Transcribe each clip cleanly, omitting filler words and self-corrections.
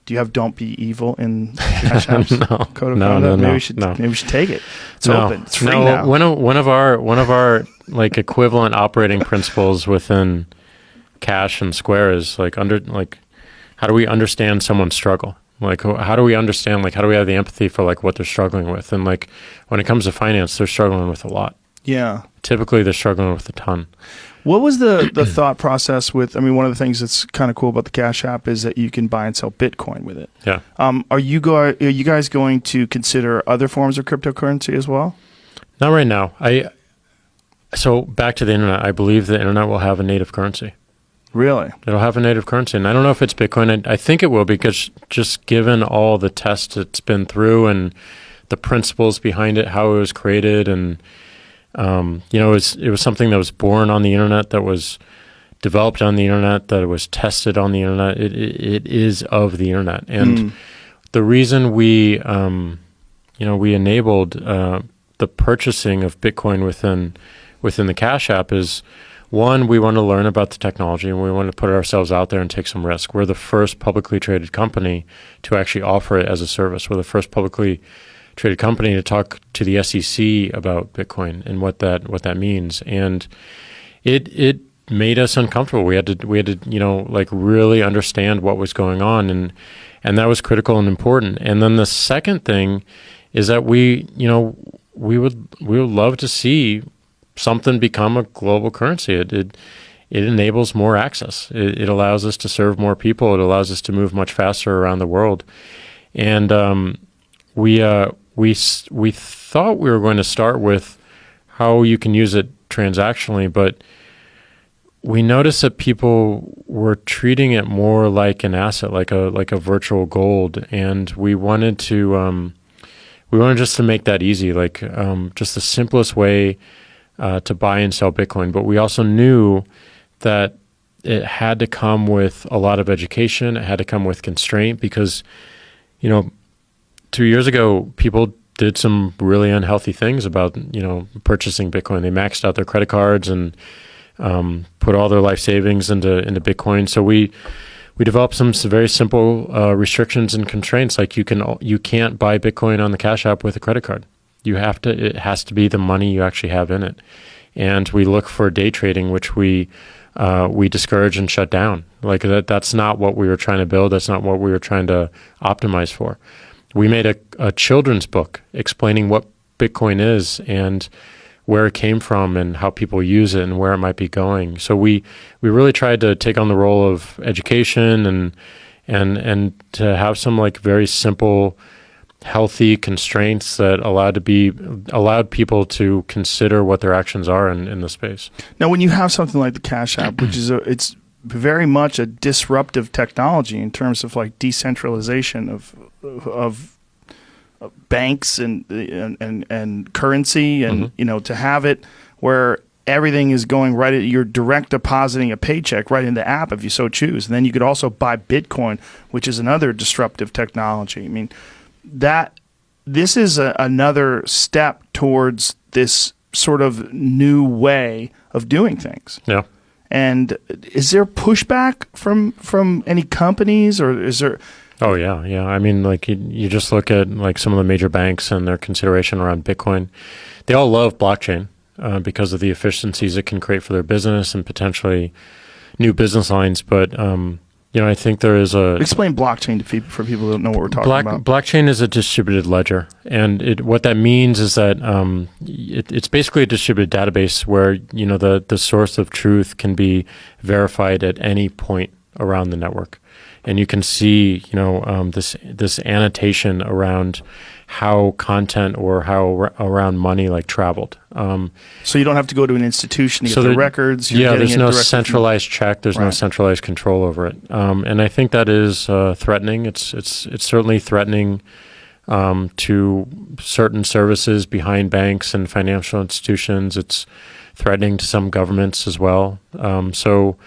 Do you have "Don't be evil" in Cash App's No. code of No, conduct? no, Maybe no, we should no. maybe we should take it. It's No. open. It's free No, now. one of our like equivalent operating principles within Cash and Square is how do we understand someone's struggle? Like, how do we understand, like, how do we have the empathy for like what they're struggling with? And like, when it comes to finance, they're struggling with a lot. Yeah. Typically they're struggling with a ton. What was the thought process with, I mean, one of the things that's kind of cool about the Cash App is that you can buy and sell Bitcoin with it. Yeah. Are you guys going to consider other forms of cryptocurrency as well? Not right now. So back to the internet, I believe the internet will have a native currency. Really? It'll have a native currency. And I don't know if it's Bitcoin. I think it will, because just given all the tests it's been through and the principles behind it, how it was created, and it was something that was born on the internet, that was developed on the internet, that was tested on the internet. It is of the internet. And the reason we enabled the purchasing of Bitcoin within the Cash App is, one, we want to learn about the technology, and we want to put ourselves out there and take some risk. We're the first publicly traded company to actually offer it as a service. We're the first publicly traded company to talk to the SEC about Bitcoin and what that means. And it made us uncomfortable. We had to really understand what was going on, and that was critical and important. And then the second thing is that we would love to see something become a global currency. It enables more access. It allows us to serve more people. It allows us to move much faster around the world. And we thought we were going to start with how you can use it transactionally, but we noticed that people were treating it more like an asset, like a virtual gold, and we wanted just to make that easy, just the simplest way to buy and sell Bitcoin. But we also knew that it had to come with a lot of education. It had to come with constraint, because 2 years ago, people did some really unhealthy things about purchasing Bitcoin. They maxed out their credit cards and put all their life savings into Bitcoin. So we developed some very simple restrictions and constraints, like you can't buy Bitcoin on the Cash App with a credit card. It has to be the money you actually have in it. And we look for day trading, which we discourage and shut down. Like that's not what we were trying to build. That's not what we were trying to optimize for. We made a children's book explaining what Bitcoin is and where it came from and how people use it and where it might be going. So we really tried to take on the role of education and to have some very simple, healthy constraints that allowed people to consider what their actions are in the space. Now, when you have something like the Cash App, which is it's very much a disruptive technology in terms of decentralization of banks and currency, and to have it where everything is going right at, you're direct depositing a paycheck right in the app if you so choose, and then you could also buy Bitcoin, which is another disruptive technology. I mean, this is another step towards this sort of new way of doing things. Yeah. And is there pushback from any companies, or is there? Oh yeah. I mean, you just look at some of the major banks and their consideration around Bitcoin. They all love blockchain because of the efficiencies it can create for their business and potentially new business lines. But I think there is explain blockchain for people who don't know what we're talking about. Blockchain is a distributed ledger, and what that means is that it's basically a distributed database where the source of truth can be verified at any point around the network, and you can see this annotation around how content or how around money traveled. So you don't have to go to an institution to get the records. There's no centralized check. There's no centralized control over it. And I think that is threatening. It's certainly threatening to certain services behind banks and financial institutions. It's threatening to some governments as well. So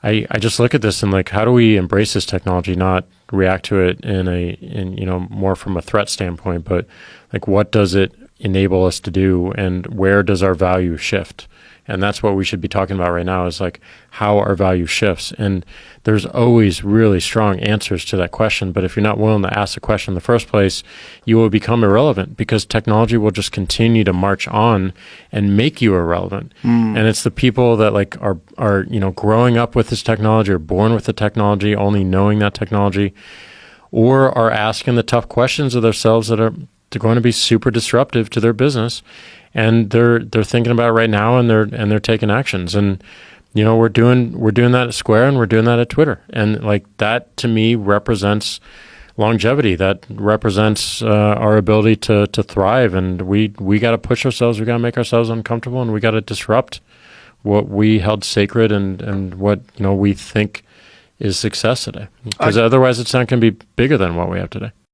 I just look at this and how do we embrace this technology, not react to it in more from a threat standpoint, but what does it enable us to do, and where does our value shift? And that's what we should be talking about right now, is like how our value shifts. And there's always really strong answers to that question. But if you're not willing to ask the question in the first place, you will become irrelevant, because technology will just continue to march on and make you irrelevant. And it's the people that like are growing up with this technology, or born with the technology, only knowing that technology, or are asking the tough questions of themselves that they're going to be super disruptive to their business. And they're thinking about it right now, and they're taking actions. And we're doing that at Square, and we're doing that at Twitter. And like that to me represents longevity. That represents our ability to thrive. And we got to push ourselves. We got to make ourselves uncomfortable, and we got to disrupt what we held sacred and what we think is success today. Because otherwise, it's not going to be bigger than what we have today.